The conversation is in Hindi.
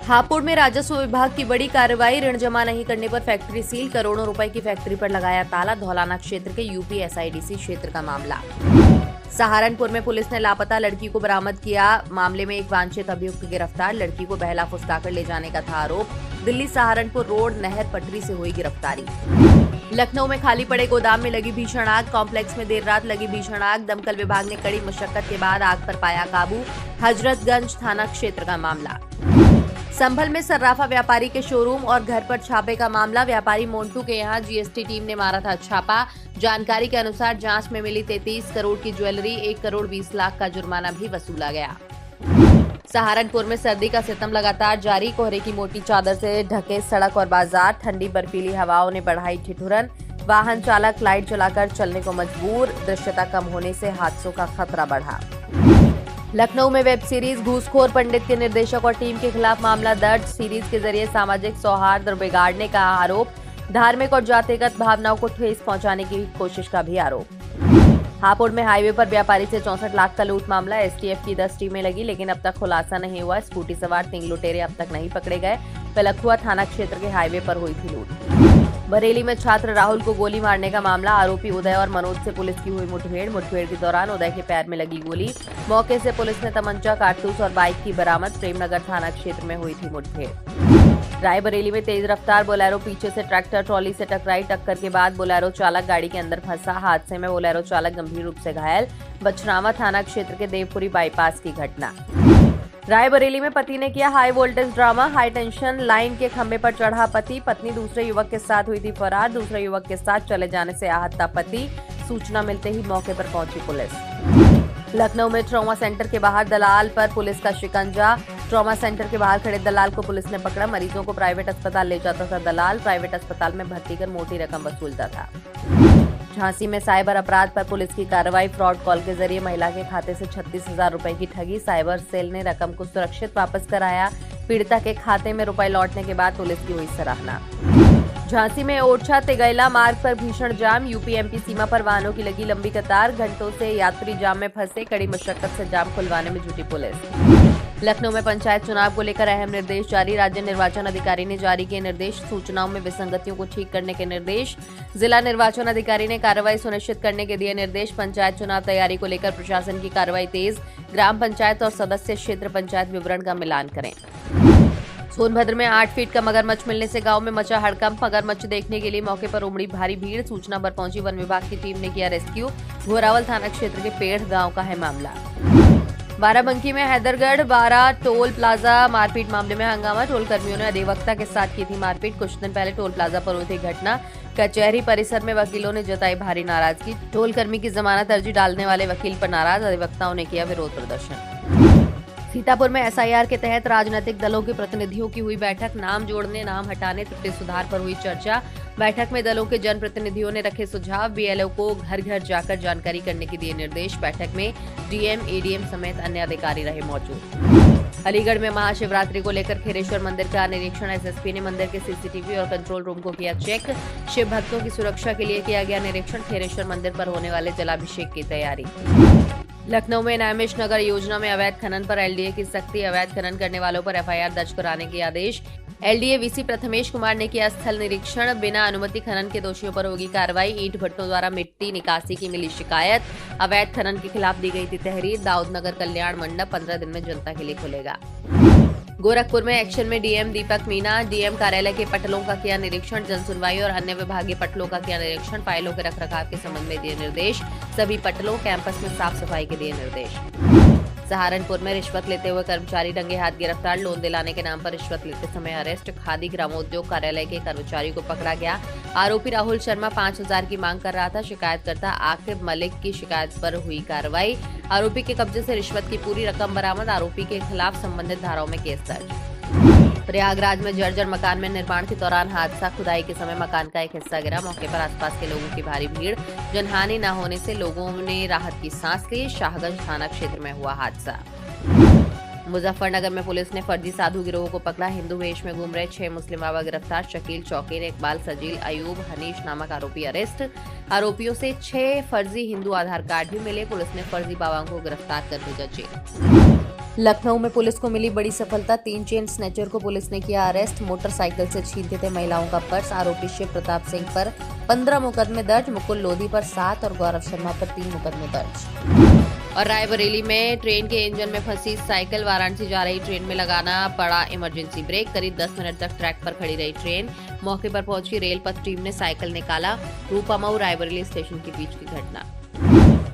हापुड़ में राजस्व विभाग की बड़ी कार्रवाई। ऋण जमा नहीं करने पर फैक्ट्री सील। करोड़ों रुपए की फैक्ट्री पर लगाया ताला। धौलाना क्षेत्र के यूपी एसआईडीसी क्षेत्र का मामला। सहारनपुर में पुलिस ने लापता लड़की को बरामद किया। मामले में एक वांछित अभियुक्त गिरफ्तार। लड़की को बहला फुसलाकर ले जाने का था आरोप। दिल्ली सहारनपुर रोड नहर पटरी से हुई गिरफ्तारी। लखनऊ में खाली पड़े गोदाम में लगी भीषण आग। कॉम्प्लेक्स में देर रात लगी भीषण आग। दमकल विभाग ने कड़ी मशक्कत के बाद आग पर पाया काबू। हजरतगंज थाना क्षेत्र का मामला। संभल में सर्राफा व्यापारी के शोरूम और घर पर छापे का मामला। व्यापारी मोन्टू के यहां जीएसटी टीम ने मारा था छापा। जानकारी के अनुसार जांच में मिली 33 करोड़ की ज्वेलरी। 1 करोड़ 20 लाख का जुर्माना भी वसूला गया। सहारनपुर में सर्दी का सितम लगातार जारी। कोहरे की मोटी चादर से ढके सड़क और बाजार। ठंडी बर्फीली हवाओं ने बढ़ाई ठिठुरन। वाहन चालक लाइट जलाकर चलने को मजबूर। दृश्यता कम होने से हादसों का खतरा बढ़ा। लखनऊ में वेब सीरीज घूसखोर पंडित के निर्देशक और टीम के खिलाफ मामला दर्ज। सीरीज के जरिए सामाजिक सौहार्द बिगाड़ने का आरोप। धार्मिक और जातिगत भावनाओं को ठेस पहुंचाने की कोशिश का भी आरोप। हापुड़ में हाईवे पर व्यापारी से 64 लाख का लूट मामला। एसटीएफ की 10 टीमें लगी, लेकिन अब तक खुलासा नहीं हुआ। स्कूटी सवार 3 लुटेरे अब तक नहीं पकड़े गए। पलखुआ थाना क्षेत्र के हाईवे पर हुई थी लूट। बरेली में छात्र राहुल को गोली मारने का मामला। आरोपी उदय और मनोज से पुलिस की हुई मुठभेड़ के दौरान उदय के पैर में लगी गोली। मौके से पुलिस ने तमंचा, कारतूस और बाइक की बरामद। प्रेमनगर थाना क्षेत्र में हुई थी मुठभेड़। रायबरेली में तेज रफ्तार बोलेरो पीछे से ट्रैक्टर ट्रॉली से टकराई। टक्कर के बाद बोलेरो चालक गाड़ी के अंदर फंसा। हादसे में बोलेरो चालक गंभीर रूप से घायल। बछरावा थाना क्षेत्र के देवपुरी बाईपास की घटना। रायबरेली में पति ने किया high voltage drama. High tension line के खंभे पर चढ़ा पति। पत्नी दूसरे युवक के साथ हुई थी फरार। दूसरे युवक के साथ चले जाने से आहत था पति। सूचना मिलते ही मौके पर पहुंची पुलिस। लखनऊ में ट्रॉमा सेंटर के बाहर दलाल पर पुलिस का शिकंजा। ट्रॉमा सेंटर के बाहर खड़े दलाल को पुलिस ने पकड़ा। मरीजों को प्राइवेट अस्पताल ले जाता था दलाल। प्राइवेट अस्पताल में भर्ती कर मोटी रकम वसूलता था। झांसी में साइबर अपराध पर पुलिस की कार्रवाई। फ्रॉड कॉल के जरिए महिला के खाते से 36,000 रुपए की ठगी। साइबर सेल ने रकम को सुरक्षित वापस कराया। पीड़िता के खाते में रुपए लौटने के बाद पुलिस की हुई सराहना। झांसी में ओरछा तेगैला मार्ग पर भीषण जाम। यूपी-एमपी सीमा पर वाहनों की लगी लंबी कतार। घंटों से यात्री जाम में फंसे। कड़ी मशक्कत से जाम खुलवाने में जुटी पुलिस। लखनऊ में पंचायत चुनाव को लेकर अहम निर्देश जारी। राज्य निर्वाचन अधिकारी ने जारी किए निर्देश। सूचनाओं में विसंगतियों को ठीक करने के निर्देश। जिला निर्वाचन अधिकारी ने कार्रवाई सुनिश्चित करने के दिए निर्देश। पंचायत चुनाव तैयारी को लेकर प्रशासन की कार्रवाई तेज। ग्राम पंचायत और सदस्य क्षेत्र पंचायत विवरण का मिलान करें। सोनभद्र में 8 फीट का मगरमच्छ मिलने से गांव में मचा हड़कंप। मगरमच्छ देखने के लिए मौके पर उमड़ी भारी भीड़। सूचना पर पहुंची वन विभाग की टीम ने किया रेस्क्यू। घोरावल थाना क्षेत्र के पेड़ गांव का है मामला। बाराबंकी में हैदरगढ़ 12 टोल प्लाजा मारपीट मामले में हंगामा। टोल कर्मियों ने अधिवक्ता के साथ की थी मारपीट। कुछ दिन पहले टोल प्लाजा पर हुई थी घटना। कचहरी परिसर में वकीलों ने जताई भारी नाराजगी। टोल कर्मी की जमानत अर्जी डालने वाले वकील पर नाराज। अधिवक्ताओं ने किया विरोध प्रदर्शन। सीतापुर में एसआईआर के तहत राजनीतिक दलों के प्रतिनिधियों की हुई बैठक। नाम जोड़ने, नाम हटाने, त्रुटि सुधार पर हुई चर्चा। बैठक में दलों के जनप्रतिनिधियों ने रखे सुझाव। बीएलओ को घर घर जाकर जानकारी करने के दिए निर्देश। बैठक में डीएम, एडीएम समेत अन्य अधिकारी रहे मौजूद। अलीगढ़ में महाशिवरात्रि को लेकर खैरेश्वर मंदिर का निरीक्षण। एसएसपी ने मंदिर के सीसीटीवी और कंट्रोल रूम को किया चेक। शिव भक्तों की सुरक्षा के लिए किया गया निरीक्षण। खैरेश्वर मंदिर पर होने वाले जलाभिषेक की तैयारी। लखनऊ में नैमिष नगर योजना में अवैध खनन पर एलडीए की सख्ती। अवैध खनन करने वालों पर एफआईआर दर्ज कराने के आदेश। एलडीए वीसी प्रथमेश कुमार ने किया स्थल निरीक्षण। बिना अनुमति खनन के दोषियों पर होगी कार्रवाई। ईंट भट्टों द्वारा मिट्टी निकासी की मिली शिकायत। अवैध खनन के खिलाफ दी गई थी तहरीर। दाऊदनगर कल्याण मंडप 15 दिन में जनता के लिए खुलेगा। गोरखपुर में एक्शन में डीएम दीपक मीना। डीएम कार्यालय के पटलों का किया निरीक्षण। जनसुनवाई और अन्य विभागीय पटलों का किया निरीक्षण। फाइलों के रखरखाव के संबंध में दिए निर्देश। सभी पटलों, कैंपस में साफ सफाई के दिए निर्देश। सहारनपुर में रिश्वत लेते हुए कर्मचारी रंगे हाथ गिरफ्तार। लोन दिलाने के नाम पर रिश्वत लेते समय अरेस्ट। खादी ग्रामोद्योग कार्यालय के कर्मचारी को पकड़ा गया। आरोपी राहुल शर्मा 5,000 की मांग कर रहा था। शिकायतकर्ता आकिब मलिक की शिकायत पर हुई कार्रवाई। आरोपी के कब्जे से रिश्वत की पूरी रकम बरामद। आरोपी के खिलाफ संबंधित धाराओं में केस दर्ज। प्रयागराज में जर्जर मकान में निर्माण के दौरान हादसा। खुदाई के समय मकान का एक हिस्सा गिरा। मौके पर आसपास के लोगों की भारी भीड़। जनहानि न होने से लोगों ने राहत की सांस ली। शाहगंज थाना क्षेत्र में हुआ हादसा। मुजफ्फरनगर में पुलिस ने फर्जी साधु गिरोह को पकड़ा। हिंदू वेश में घूम रहे 6 मुस्लिम बाबा गिरफ्तार। शकील, चौकीर, इकबाल, सजील, अयूब, हनीश नामक आरोपी अरेस्ट। आरोपियों से 6 फर्जी हिंदू आधार कार्ड भी मिले। पुलिस ने फर्जी बाबाओं को गिरफ्तार कर भेजा जेल। लखनऊ में पुलिस को मिली बड़ी सफलता, 3 चेन स्नैचर को पुलिस ने किया अरेस्ट। मोटरसाइकिल से छीनते थे महिलाओं का पर्स। आरोपी शिव प्रताप सिंह पर 15 मुकदमे दर्ज, मुकुल लोधी पर 7 और गौरव शर्मा पर 3 मुकदमे दर्ज। और रायबरेली में ट्रेन के इंजन में फंसी साइकिल, वाराणसी जा रही ट्रेन में लगाना पड़ा इमरजेंसी ब्रेक। करीब 10 मिनट तक ट्रैक पर खड़ी रही ट्रेन। मौके पर पहुंची रेल पथ टीम ने साइकिल निकाला। रूपामऊ रायबरेली स्टेशन के बीच की घटना।